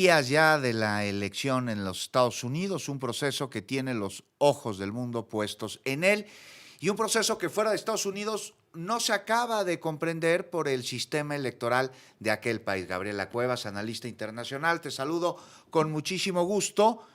Días ya de la elección en los Estados Unidos, un proceso que tiene los ojos del mundo puestos en él y un proceso que fuera de Estados Unidos no se acaba de comprender por el sistema electoral de aquel país. Gabriela Cuevas, analista internacional, te saludo con muchísimo gusto,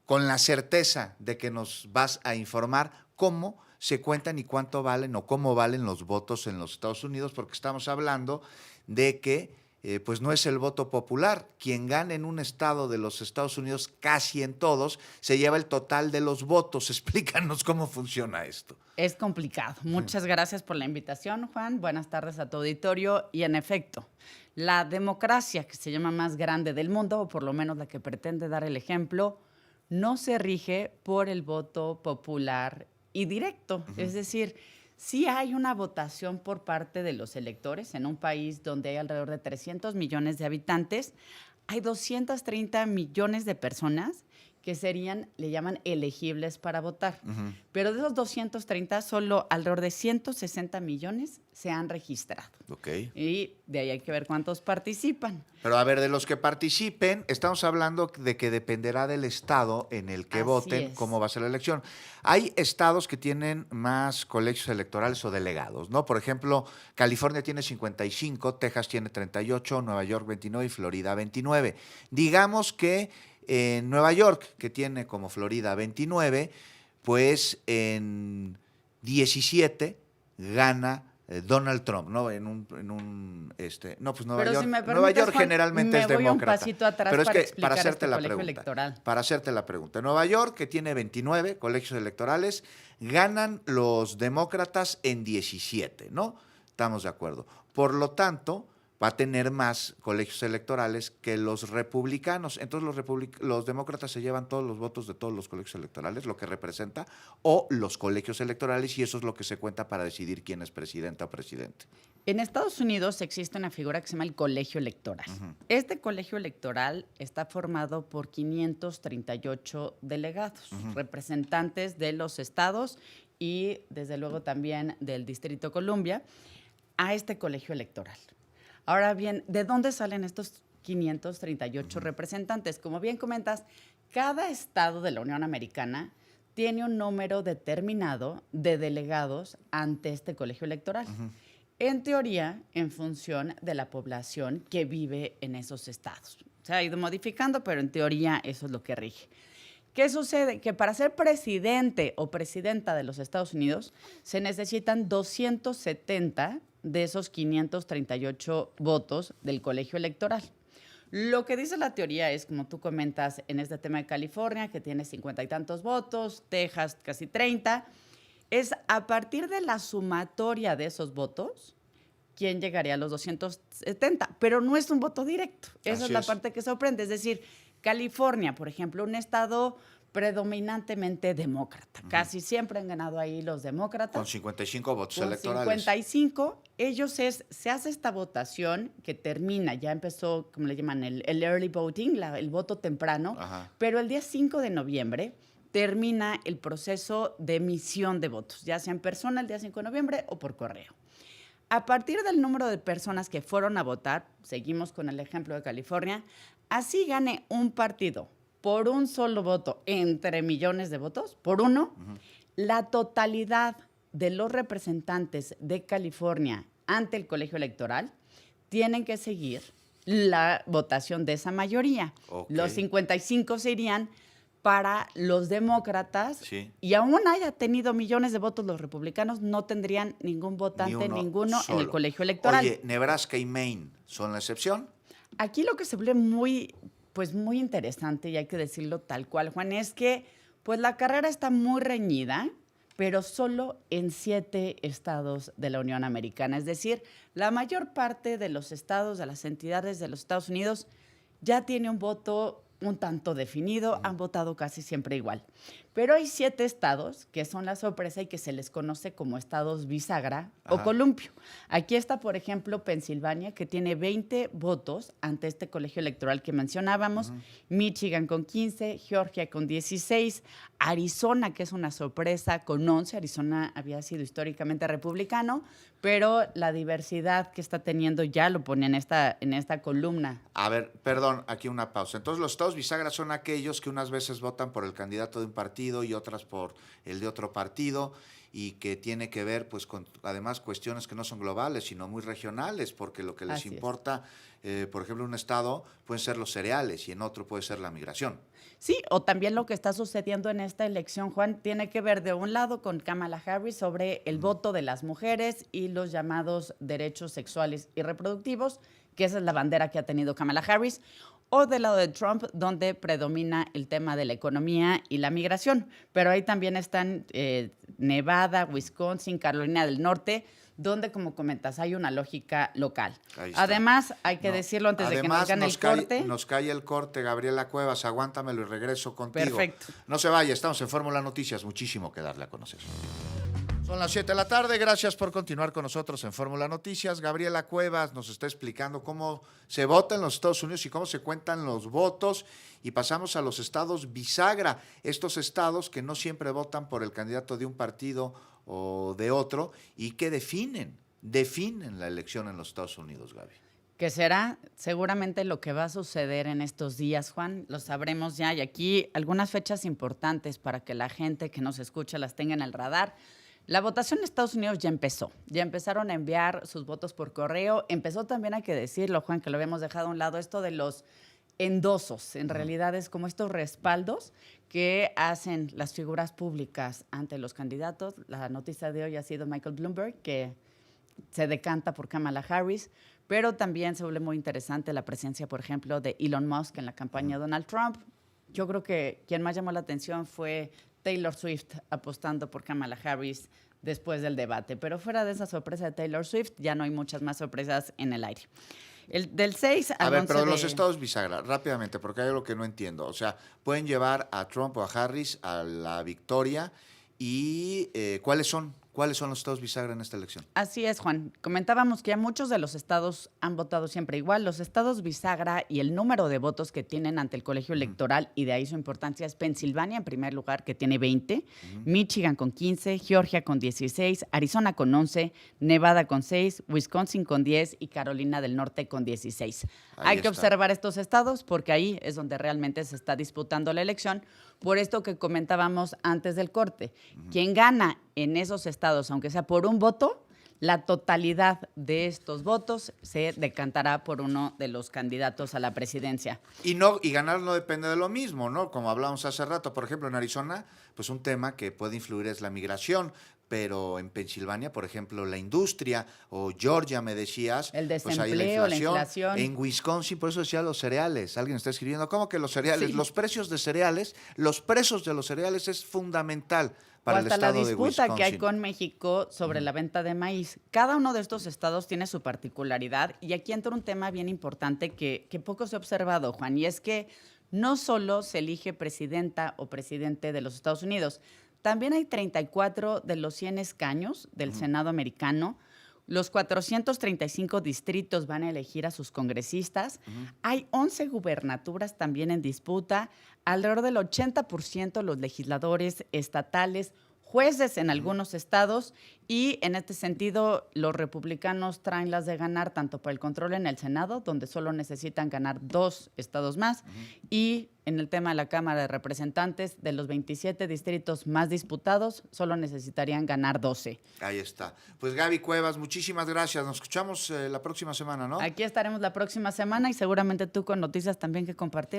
con la certeza de que nos vas a informar cómo se cuentan y cuánto valen o cómo valen los votos en los Estados Unidos, porque estamos hablando de que pues no es el voto popular. Quien gana en un estado de los Estados Unidos, casi en todos, se lleva el total de los votos. Explícanos cómo funciona esto. Es complicado. Muchas gracias por la invitación, Juan. Buenas tardes a tu auditorio. Y en efecto, la democracia que se llama más grande del mundo, o por lo menos la que pretende dar el ejemplo, no se rige por el voto popular y directo. Es decir, sí hay una votación por parte de los electores en un país donde hay alrededor de 300 millones de habitantes. Hay 230 millones de personas que serían, le llaman elegibles para votar. Pero de esos 230, solo alrededor de 160 millones se han registrado. Ok. Y de ahí hay que ver cuántos participan. Pero a ver, de los que participen, estamos hablando de que dependerá del estado en el que Así voten es. cómo va a ser la elección. Hay estados que tienen más colegios electorales o delegados, ¿no? Por ejemplo, California tiene 55, Texas tiene 38, Nueva York 29 y Florida 29. Digamos que en Nueva York, que tiene como Florida 29, pues en 17 gana Donald Trump, ¿no? No, pues Nueva Pero York, si me Nueva permites, York Juan, generalmente me es voy un demócrata. pasito atrás Pero es para que para explicar hacerte este la colegio pregunta, electoral. para hacerte la pregunta. Nueva York, que tiene 29 colegios electorales, ganan los demócratas en 17, ¿no? Estamos de acuerdo. Por lo tanto, va a tener más colegios electorales que los republicanos. Entonces los demócratas se llevan todos los votos de todos los colegios electorales, lo que representa, o los colegios electorales, y eso es lo que se cuenta para decidir quién es presidenta o presidente. En Estados Unidos existe una figura que se llama el colegio electoral. Este colegio electoral está formado por 538 delegados, representantes de los estados y, desde luego, también del Distrito Columbia, a este colegio electoral. Ahora bien, ¿de dónde salen estos 538 representantes? Como bien comentas, cada estado de la Unión Americana tiene un número determinado de delegados ante este colegio electoral. En teoría, en función de la población que vive en esos estados. Se ha ido modificando, pero en teoría eso es lo que rige. ¿Qué sucede? Que para ser presidente o presidenta de los Estados Unidos se necesitan 270 de esos 538 votos del colegio electoral. Lo que dice la teoría es, como tú comentas, en este tema de California, que tiene 50 y tantos votos, Texas casi 30, es a partir de la sumatoria de esos votos quién llegaría a los 270, pero no es un voto directo. Esa es la parte que sorprende. Es decir, California, por ejemplo, un estado predominantemente demócrata. Casi siempre han ganado ahí los demócratas. Con 55 votos Con electorales. 55, se hace esta votación que termina, ya empezó, como le llaman, el early voting, el voto temprano, pero el día 5 de noviembre termina el proceso de emisión de votos, ya sea en persona el día 5 de noviembre o por correo. A partir del número de personas que fueron a votar, seguimos con el ejemplo de California, así gane un partido por un solo voto entre millones de votos, por uno, la totalidad de los representantes de California ante el colegio electoral tienen que seguir la votación de esa mayoría. Los 55 se irían para los demócratas, y aún haya tenido millones de votos los republicanos, no tendrían ningún votante, ninguno en el colegio electoral. Oye, Nebraska y Maine son la excepción. Aquí lo que se vuelve muy interesante, y hay que decirlo tal cual, Juan, es que pues la carrera está muy reñida, pero solo en 7 estados de la Unión Americana. Es decir, la mayor parte de los estados, de las entidades de los Estados Unidos, ya tiene un voto un tanto definido, han votado casi siempre igual. Pero hay 7 estados que son la sorpresa y que se les conoce como estados bisagra o columpio. Aquí está, por ejemplo, Pensilvania, que tiene 20 votos ante este colegio electoral que mencionábamos, Michigan con 15, Georgia con 16, Arizona, que es una sorpresa, con 11. Arizona había sido históricamente republicano, pero la diversidad que está teniendo ya lo pone en esta columna. A ver, perdón, aquí una pausa. Entonces, los estados bisagra son aquellos que unas veces votan por el candidato de un partido y otras por el de otro partido, y que tiene que ver, pues, con además cuestiones que no son globales, sino muy regionales, porque lo que les Así importa, por ejemplo, en un estado pueden ser los cereales y en otro puede ser la migración. Sí, o también lo que está sucediendo en esta elección, Juan, tiene que ver de un lado con Kamala Harris sobre el voto de las mujeres y los llamados derechos sexuales y reproductivos, que esa es la bandera que ha tenido Kamala Harris, o del lado de Trump, donde predomina el tema de la economía y la migración. Pero ahí también están Nevada, Wisconsin, Carolina del Norte, donde, como comentas, hay una lógica local. Además, hay que decirlo antes de que nos gane el corte. Nos cae el corte, Gabriela Cuevas, aguántamelo y regreso contigo. Perfecto. No se vaya, estamos en Fórmula Noticias, muchísimo que darle a conocer. Son las 7 de la tarde, gracias por continuar con nosotros en Fórmula Noticias. Gabriela Cuevas nos está explicando cómo se vota en los Estados Unidos y cómo se cuentan los votos. Y pasamos a los estados bisagra, estos estados que no siempre votan por el candidato de un partido o de otro y que definen la elección en los Estados Unidos, Gaby. Que será seguramente lo que va a suceder en estos días, Juan, lo sabremos ya. Y aquí algunas fechas importantes para que la gente que nos escucha las tenga en el radar. La votación en Estados Unidos ya empezó. Ya empezaron a enviar sus votos por correo. Empezó también, hay que decirlo, Juan, que lo habíamos dejado a un lado, esto de los endosos. En realidad es como estos respaldos que hacen las figuras públicas ante los candidatos. La noticia de hoy ha sido Michael Bloomberg, que se decanta por Kamala Harris, pero también se vuelve muy interesante la presencia, por ejemplo, de Elon Musk en la campaña de Donald Trump. Yo creo que quien más llamó la atención fue Taylor Swift apostando por Kamala Harris después del debate. Pero fuera de esa sorpresa de Taylor Swift, ya no hay muchas más sorpresas en el aire. Del 6 al 11 A ver, pero los estados bisagra, rápidamente, porque hay algo que no entiendo. O sea, pueden llevar a Trump o a Harris a la victoria y ¿cuáles son? ¿Cuáles son los estados bisagra en esta elección? Así es, Juan. Comentábamos que ya muchos de los estados han votado siempre igual. Los estados bisagra y el número de votos que tienen ante el colegio electoral, y de ahí su importancia, es Pensilvania en primer lugar, que tiene 20, Michigan con 15, Georgia con 16, Arizona con 11, Nevada con 6, Wisconsin con 10 y Carolina del Norte con 16. Hay que observar estos estados porque ahí es donde realmente se está disputando la elección. Por esto que comentábamos antes del corte, quien gana en esos estados, aunque sea por un voto, la totalidad de estos votos se decantará por uno de los candidatos a la presidencia. Y ganar no depende de lo mismo, ¿no? Como hablábamos hace rato, por ejemplo, en Arizona, pues un tema que puede influir es la migración, pero en Pensilvania, por ejemplo, la industria, o Georgia, me decías, el desempleo, pues ahí la inflación. En Wisconsin, por eso decía los cereales. Alguien está escribiendo, ¿cómo que los cereales? Sí. Los precios de cereales, los precios de los cereales es fundamental para el hasta estado la de disputa Wisconsin. que hay con México sobre la venta de maíz. Cada uno de estos estados tiene su particularidad y aquí entra un tema bien importante que poco se ha observado, Juan, y es que no solo se elige presidenta o presidente de los Estados Unidos, también hay 34 de los 100 escaños del Senado americano. Los 435 distritos van a elegir a sus congresistas. Hay 11 gubernaturas también en disputa. Alrededor del 80% de los legisladores estatales, jueces en algunos estados, y en este sentido los republicanos traen las de ganar tanto por el control en el Senado, donde solo necesitan ganar 2 estados más, y en el tema de la Cámara de Representantes, de los 27 distritos más disputados, solo necesitarían ganar 12. Ahí está. Pues Gaby Cuevas, muchísimas gracias. Nos escuchamos la próxima semana, ¿no? Aquí estaremos la próxima semana y seguramente tú con noticias también que compartir.